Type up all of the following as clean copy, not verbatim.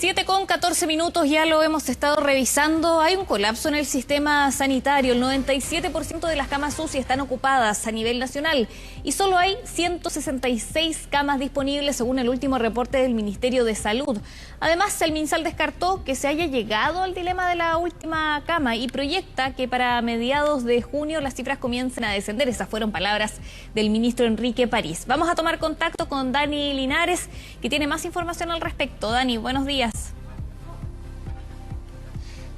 7:14, ya lo hemos estado revisando. Hay un colapso en el sistema sanitario. El 97% de las camas UCI están ocupadas a nivel nacional y solo hay 166 camas disponibles según el último reporte del Ministerio de Salud. Además, el MinSal descartó que se haya llegado al dilema de la última cama y proyecta que para mediados de junio las cifras comiencen a descender. Esas fueron palabras del ministro Enrique París. Vamos a tomar contacto con Dani Linares, que tiene más información al respecto. Dani, buenos días.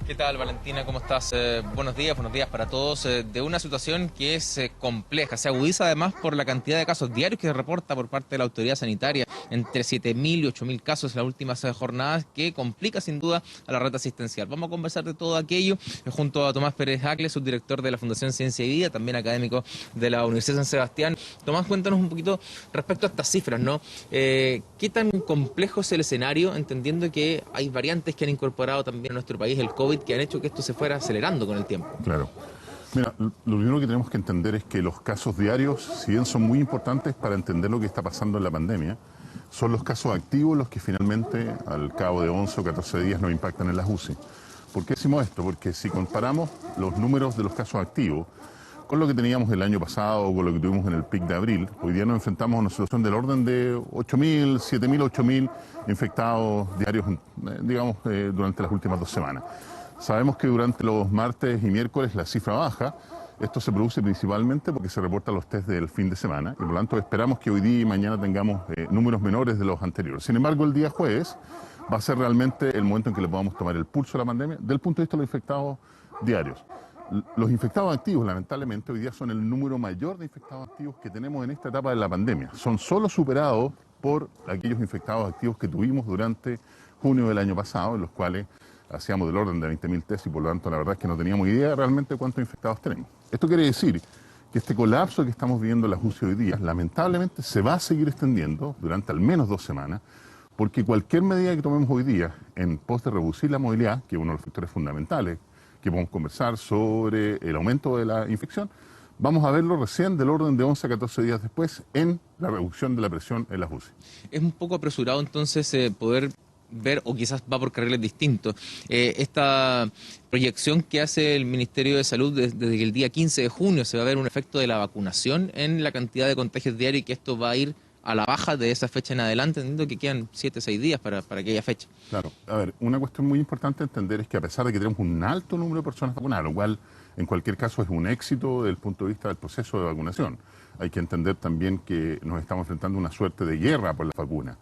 ¿Qué tal, Valentina? ¿Cómo estás? Buenos días para todos. De una situación que es compleja, se agudiza además por la cantidad de casos diarios que se reporta por parte de la autoridad sanitaria, entre 7.000 y 8.000 casos en las últimas jornadas, que complica sin duda a la red asistencial. Vamos a conversar de todo aquello junto a Tomás Pérez Acle, subdirector de la Fundación Ciencia y Vida, también académico de la Universidad de San Sebastián. Tomás, cuéntanos un poquito respecto a estas cifras, ¿no? ¿Qué tan complejo es el escenario, entendiendo que hay variantes que han incorporado también a nuestro país el COVID, que han hecho que esto se fuera acelerando con el tiempo? Claro. Mira, lo primero que tenemos que entender es que los casos diarios, si bien son muy importantes para entender lo que está pasando en la pandemia, son los casos activos los que finalmente, al cabo de 11 o 14 días, nos impactan en las UCI. ¿Por qué decimos esto? Porque si comparamos los números de los casos activos con lo que teníamos el año pasado o con lo que tuvimos en el pic de abril, hoy día nos enfrentamos a una situación del orden de 8.000, 7.000, 8.000 infectados diarios, digamos, durante las últimas 2 semanas. Sabemos que durante los martes y miércoles la cifra baja. Esto se produce principalmente porque se reportan los test del fin de semana y por lo tanto esperamos que hoy día y mañana tengamos números menores de los anteriores. Sin embargo, el día jueves va a ser realmente el momento en que le podamos tomar el pulso a la pandemia desde el punto de vista de los infectados diarios. Los infectados activos, lamentablemente, hoy día son el número mayor de infectados activos que tenemos en esta etapa de la pandemia. Son solo superados por aquellos infectados activos que tuvimos durante junio del año pasado, en los cuales hacíamos del orden de 20.000 test y por lo tanto la verdad es que no teníamos idea realmente de cuántos infectados tenemos. Esto quiere decir que este colapso que estamos viendo en la UCI hoy día, lamentablemente se va a seguir extendiendo durante al menos 2 semanas, porque cualquier medida que tomemos hoy día en pos de reducir la movilidad, que es uno de los factores fundamentales que podemos conversar sobre el aumento de la infección, vamos a verlo recién del orden de 11 a 14 días después en la reducción de la presión en las UCI. Es un poco apresurado entonces poder ver, o quizás va por carriles distintos, esta proyección que hace el Ministerio de Salud desde el día 15 de junio, se va a ver un efecto de la vacunación en la cantidad de contagios diarios y que esto va a ir a la baja de esa fecha en adelante, entendiendo que quedan 7 o 6 días para aquella fecha. Claro, a ver, una cuestión muy importante entender es que a pesar de que tenemos un alto número de personas vacunadas, lo cual en cualquier caso es un éxito desde el punto de vista del proceso de vacunación, hay que entender también que nos estamos enfrentando a una suerte de guerra por la vacuna.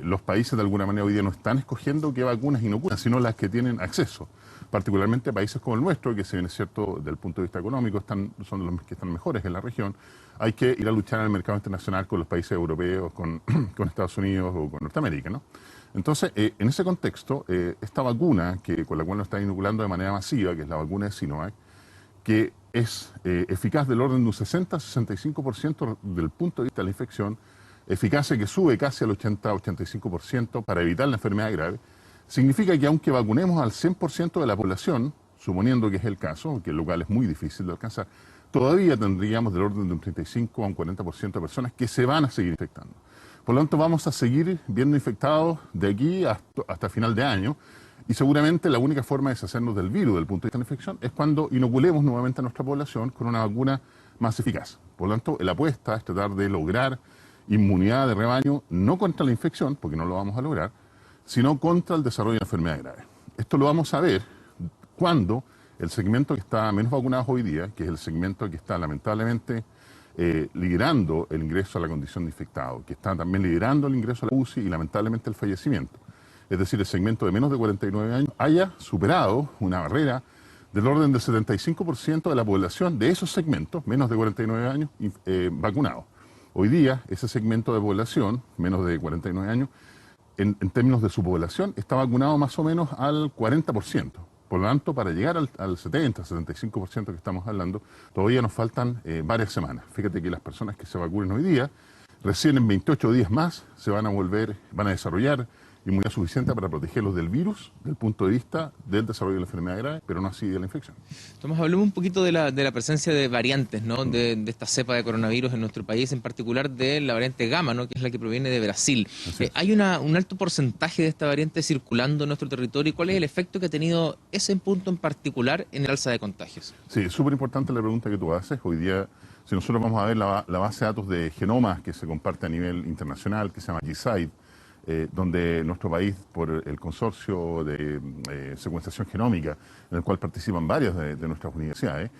Los países de alguna manera hoy día no están escogiendo qué vacunas inoculan, sino las que tienen acceso. Particularmente países como el nuestro, que si bien es cierto desde el punto de vista económico son los que están mejores en la región, hay que ir a luchar en el mercado internacional con los países europeos, con Estados Unidos o con Norteamérica, ¿no? Entonces, en ese contexto, esta vacuna con la cual nos están inoculando de manera masiva, que es la vacuna de Sinovac, que es eficaz del orden de un 60-65% del punto de vista de la infección, eficacia que sube casi al 80-85% para evitar la enfermedad grave, significa que aunque vacunemos al 100% de la población, suponiendo que es el caso, que lo cual es muy difícil de alcanzar, todavía tendríamos del orden de un 35 a un 40% de personas que se van a seguir infectando. Por lo tanto, vamos a seguir viendo infectados de aquí hasta final de año y seguramente la única forma de deshacernos del virus desde el punto de vista de la infección es cuando inoculemos nuevamente a nuestra población con una vacuna más eficaz. Por lo tanto, la apuesta es tratar de lograr inmunidad de rebaño, no contra la infección, porque no lo vamos a lograr, sino contra el desarrollo de enfermedades graves. Esto lo vamos a ver cuando el segmento que está menos vacunado hoy día, que es el segmento que está lamentablemente liderando el ingreso a la condición de infectado, que está también liderando el ingreso a la UCI y lamentablemente el fallecimiento, es decir, el segmento de menos de 49 años, haya superado una barrera del orden del 75% de la población de esos segmentos, menos de 49 años, vacunados. Hoy día, ese segmento de población, menos de 49 años, en términos de su población, está vacunado más o menos al 40%. Por lo tanto, para llegar al 70-75% que estamos hablando, todavía nos faltan varias semanas. Fíjate que las personas que se vacunen hoy día, recién en 28 días más, van a desarrollar inmunidad suficiente para protegerlos del virus, desde el punto de vista del desarrollo de la enfermedad grave, pero no así de la infección. Tomás, hablemos un poquito de la presencia de variantes, ¿no? De esta cepa de coronavirus en nuestro país, en particular de la variante Gamma, ¿no? Que es la que proviene de Brasil. ¿Hay un alto porcentaje de esta variante circulando en nuestro territorio? ¿Y cuál es el efecto que ha tenido ese punto en particular en el alza de contagios? Sí, es súper importante la pregunta que tú haces. Hoy día, si nosotros vamos a ver la base de datos de genomas que se comparte a nivel internacional, que se llama GSIDE, donde nuestro país, por el consorcio de secuenciación genómica, en el cual participan varias de nuestras universidades,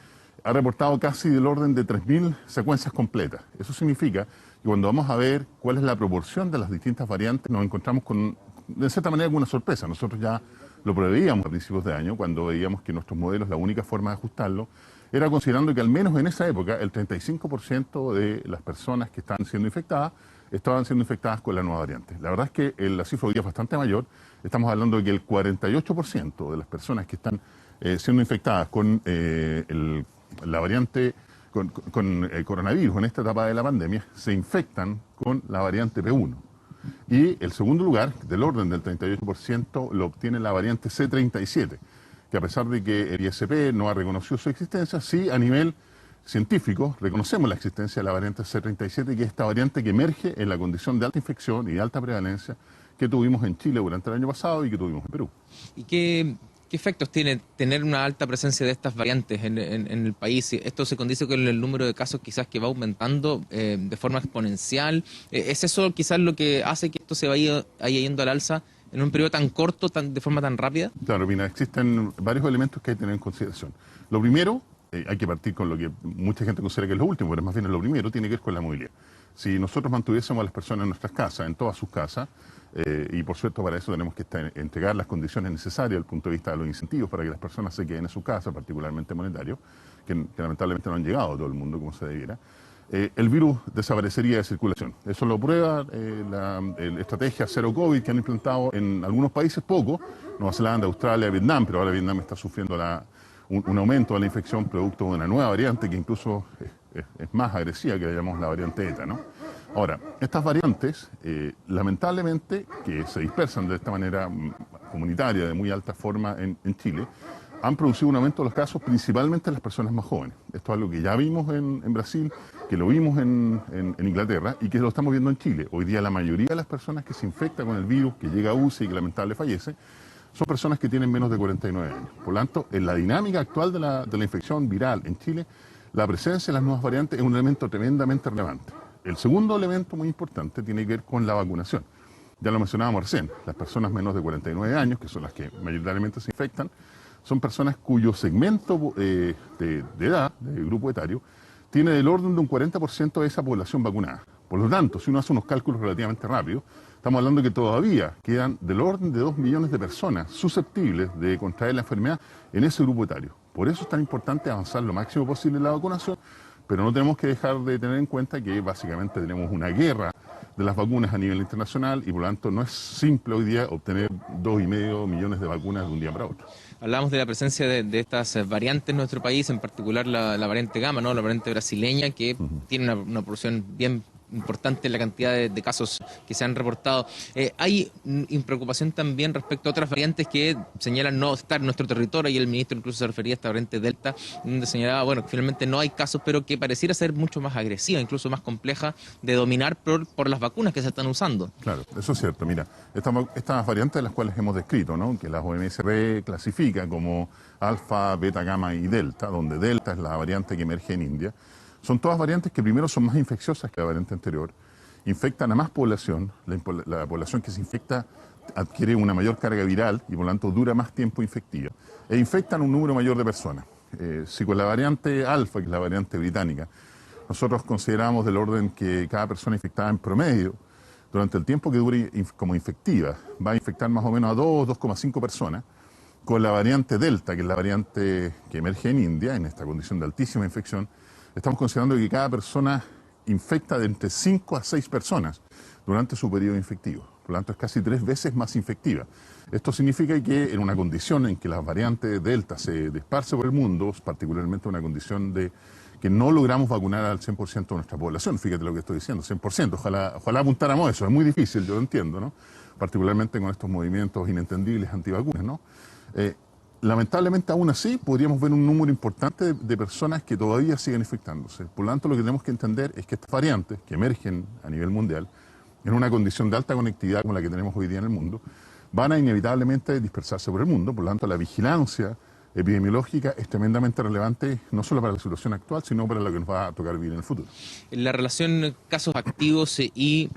ha reportado casi del orden de 3.000 secuencias completas. Eso significa que cuando vamos a ver cuál es la proporción de las distintas variantes, nos encontramos con, de cierta manera, con una sorpresa. Nosotros ya lo preveíamos a principios de año, cuando veíamos que nuestros modelos, la única forma de ajustarlo, era considerando que al menos en esa época el 35% de las personas que estaban siendo infectadas con la nueva variante. La verdad es que la cifra hoy día es bastante mayor. Estamos hablando de que el 48% de las personas que están siendo infectadas con la variante, con el coronavirus en esta etapa de la pandemia, se infectan con la variante P1. Y el segundo lugar, del orden del 38%, lo obtiene la variante C37, que a pesar de que el ISP no ha reconocido su existencia, sí a nivel científico reconocemos la existencia de la variante C37, que es esta variante que emerge en la condición de alta infección y de alta prevalencia que tuvimos en Chile durante el año pasado y que tuvimos en Perú. ¿Y qué efectos tiene tener una alta presencia de estas variantes en el país? ¿Esto se condice con el número de casos quizás que va aumentando de forma exponencial? ¿Es eso quizás lo que hace que esto se vaya yendo al alza en un periodo tan corto, de forma tan rápida? Claro, mira, existen varios elementos que hay que tener en consideración. Lo primero, hay que partir con lo que mucha gente considera que es lo último, pero más bien es lo primero, tiene que ver con la movilidad. Si nosotros mantuviésemos a las personas en nuestras casas, en todas sus casas, y por cierto para eso tenemos que entregar las condiciones necesarias desde el punto de vista de los incentivos para que las personas se queden en su casa, particularmente monetarios, que lamentablemente no han llegado a todo el mundo como se debiera, el virus desaparecería de circulación. Eso lo prueba la estrategia Zero COVID que han implantado en algunos países, poco, Nueva Zelanda, Australia, Vietnam, pero ahora Vietnam está sufriendo un aumento de la infección producto de una nueva variante que incluso es más agresiva, que le llamamos la variante ETA, ¿no? Ahora, estas variantes, lamentablemente, que se dispersan de esta manera comunitaria, de muy alta forma en Chile, han producido un aumento de los casos principalmente en las personas más jóvenes. Esto es algo que ya vimos en Brasil, que lo vimos en Inglaterra y que lo estamos viendo en Chile. Hoy día la mayoría de las personas que se infectan con el virus, que llega a UCI y que lamentablemente fallece, son personas que tienen menos de 49 años. Por lo tanto, en la dinámica actual de la infección viral en Chile, la presencia de las nuevas variantes es un elemento tremendamente relevante. El segundo elemento muy importante tiene que ver con la vacunación. Ya lo mencionábamos recién, las personas menos de 49 años, que son las que mayoritariamente se infectan, son personas cuyo segmento de edad, de grupo etario, tiene del orden de un 40% de esa población vacunada. Por lo tanto, si uno hace unos cálculos relativamente rápidos, estamos hablando que todavía quedan del orden de 2 millones de personas susceptibles de contraer la enfermedad en ese grupo etario. Por eso es tan importante avanzar lo máximo posible en la vacunación, pero no tenemos que dejar de tener en cuenta que básicamente tenemos una guerra de las vacunas a nivel internacional y por lo tanto no es simple hoy día obtener 2,5 millones de vacunas de un día para otro. Hablábamos de la presencia de estas variantes en nuestro país, en particular la variante Gamma, ¿no? La variante brasileña, que tiene una proporción bien importante en la cantidad de casos que se han reportado. Hay preocupación también respecto a otras variantes que señalan no estar en nuestro territorio, y el ministro incluso se refería a esta variante Delta, donde señalaba, bueno, que finalmente no hay casos, pero que pareciera ser mucho más agresiva, incluso más compleja de dominar por las vacunas que se están usando. Claro, eso es cierto. Mira, estas variantes de las cuales hemos descrito, ¿no? Que la OMS clasifica como alfa, beta, gamma y delta, donde delta es la variante que emerge en India, son todas variantes que primero son más infecciosas que la variante anterior, infectan a más población, la población que se infecta adquiere una mayor carga viral y por lo tanto dura más tiempo infectiva, e infectan un número mayor de personas. Si con la variante alfa, que es la variante británica, nosotros consideramos del orden que cada persona infectada en promedio, durante el tiempo que dure como infectiva, va a infectar más o menos a 2,5 personas, con la variante Delta, que es la variante que emerge en India, en esta condición de altísima infección, estamos considerando que cada persona infecta de entre 5 a 6 personas durante su periodo infectivo. Por lo tanto, es casi 3 veces más infectiva. Esto significa que en una condición en que la variante Delta se disperse por el mundo, particularmente una condición de que no logramos vacunar al 100% de nuestra población. Fíjate lo que estoy diciendo, 100%. Ojalá apuntáramos a eso. Es muy difícil, yo lo entiendo, ¿no? Particularmente con estos movimientos inentendibles antivacunas, ¿no? Lamentablemente, aún así, podríamos ver un número importante de personas que todavía siguen infectándose. Por lo tanto, lo que tenemos que entender es que estas variantes que emergen a nivel mundial, en una condición de alta conectividad como la que tenemos hoy día en el mundo, van a inevitablemente dispersarse por el mundo. Por lo tanto, la vigilancia epidemiológica es tremendamente relevante, no solo para la situación actual, sino para lo que nos va a tocar vivir en el futuro. La relación casos activos y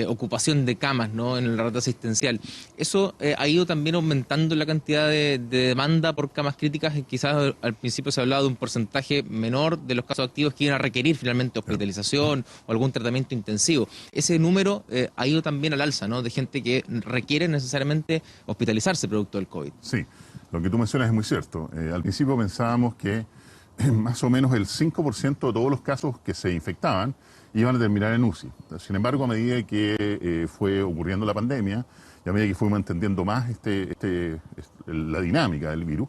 ocupación de camas, ¿no?, en la red asistencial, ¿eso ha ido también aumentando la cantidad de demanda por camas críticas? Quizás al principio se hablaba de un porcentaje menor de los casos activos que iban a requerir finalmente hospitalización o algún tratamiento intensivo. Ese número ha ido también al alza, ¿no?, de gente que requiere necesariamente hospitalizarse producto del COVID. Sí, lo que tú mencionas es muy cierto. Al principio pensábamos que más o menos el 5% de todos los casos que se infectaban iban a terminar en UCI. Sin embargo, a medida que fue ocurriendo la pandemia y a medida que fuimos entendiendo más la dinámica del virus,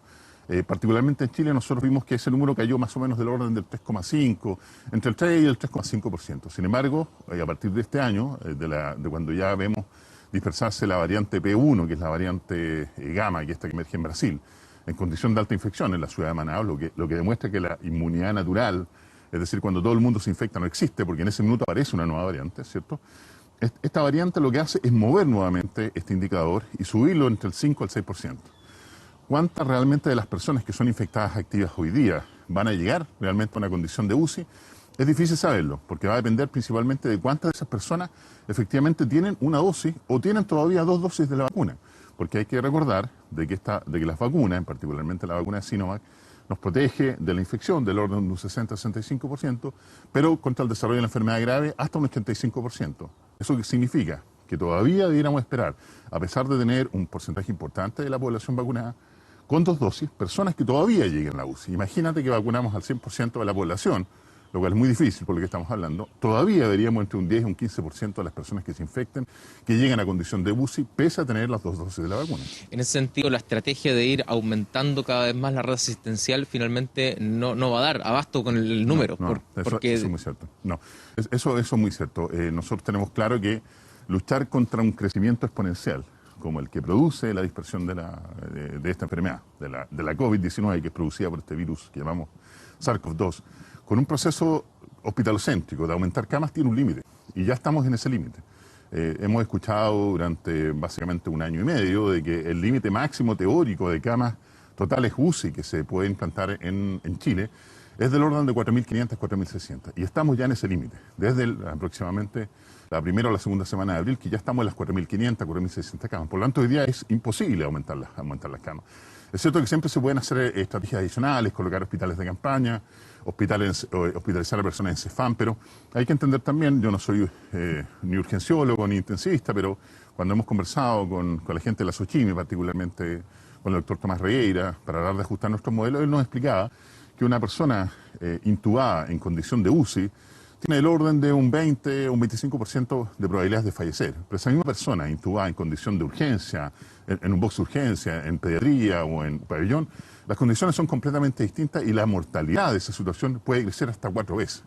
particularmente en Chile nosotros vimos que ese número cayó más o menos del orden del 3,5%, entre el 3 y el 3,5%. Sin embargo, a partir de este año, de cuando ya vemos dispersarse la variante P1, que es la variante gamma, que esta que emerge en Brasil, en condición de alta infección en la ciudad de Manaus, lo que demuestra que la inmunidad natural, es decir, cuando todo el mundo se infecta, no existe, porque en ese minuto aparece una nueva variante, ¿cierto? Esta variante lo que hace es mover nuevamente este indicador y subirlo entre el 5 al 6%. ¿Cuántas realmente de las personas que son infectadas activas hoy día van a llegar realmente a una condición de UCI? Es difícil saberlo, porque va a depender principalmente de cuántas de esas personas efectivamente tienen una dosis o tienen todavía 2 dosis de la vacuna. Porque hay que recordar de que las vacunas, particularmente la vacuna de Sinovac, nos protege de la infección del orden de un 60-65%, pero contra el desarrollo de la enfermedad grave hasta un 85%. ¿Eso qué significa? Que todavía debiéramos esperar, a pesar de tener un porcentaje importante de la población vacunada, con 2 dosis, personas que todavía lleguen a la UCI. Imagínate que vacunamos al 100% de la población, lo cual es muy difícil por lo que estamos hablando. Todavía veríamos entre un 10 y un 15% de las personas que se infecten, que llegan a condición de UCI, pese a tener las 2 dosis de la vacuna. En ese sentido, la estrategia de ir aumentando cada vez más la red asistencial finalmente no va a dar abasto con el número. Porque eso es muy cierto. No, eso es muy cierto. Nosotros tenemos claro que luchar contra un crecimiento exponencial, como el que produce la dispersión de esta enfermedad, de la COVID-19, que es producida por este virus que llamamos SARS-CoV-2, con un proceso hospitalocéntrico de aumentar camas, tiene un límite, y ya estamos en ese límite. Hemos escuchado durante básicamente un año y medio de que el límite máximo teórico de camas totales UCI que se puede implantar en Chile es del orden de 4.500 a 4.600, y estamos ya en ese límite, desde aproximadamente la primera o la segunda semana de abril, que ya estamos en las 4.500 a 4.600 camas. Por lo tanto, hoy día es imposible aumentar las camas. Es cierto que siempre se pueden hacer estrategias adicionales, colocar hospitales de campaña, hospitalizar a personas en CEFAM, pero hay que entender también, yo no soy ni urgenciólogo ni intensivista, pero cuando hemos conversado con la gente de la SOCHIMI, particularmente con el doctor Tomás Regueira, para hablar de ajustar nuestros modelos, él nos explicaba que una persona intubada en condición de UCI tiene el orden de un 20 o un 25% de probabilidades de fallecer. Pero esa misma persona intubada en condición de urgencia, en un box de urgencia, en pediatría o en pabellón, las condiciones son completamente distintas y la mortalidad de esa situación puede crecer hasta 4 veces.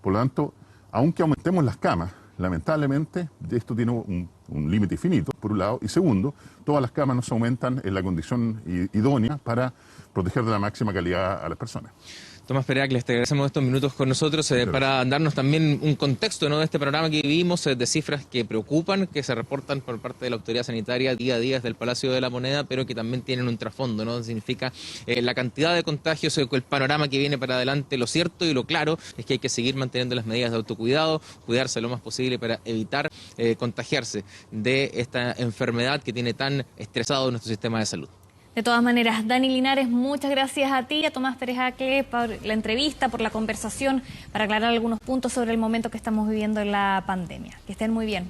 Por lo tanto, aunque aumentemos las camas, lamentablemente esto tiene un límite infinito, por un lado, y segundo, todas las camas no se aumentan en la condición idónea para proteger de la máxima calidad a las personas. Tomás Peracles, te agradecemos estos minutos con nosotros para darnos también un contexto, ¿no?, de este panorama que vivimos, de cifras que preocupan, que se reportan por parte de la autoridad sanitaria día a día desde el Palacio de la Moneda, pero que también tienen un trasfondo, ¿no? Significa la cantidad de contagios, el panorama que viene para adelante. Lo cierto y lo claro es que hay que seguir manteniendo las medidas de autocuidado, cuidarse lo más posible para evitar contagiarse de esta enfermedad que tiene tan estresado nuestro sistema de salud. De todas maneras, Dani Linares, muchas gracias a ti y a Tomás Peracles por la entrevista, por la conversación, para aclarar algunos puntos sobre el momento que estamos viviendo en la pandemia. Que estén muy bien.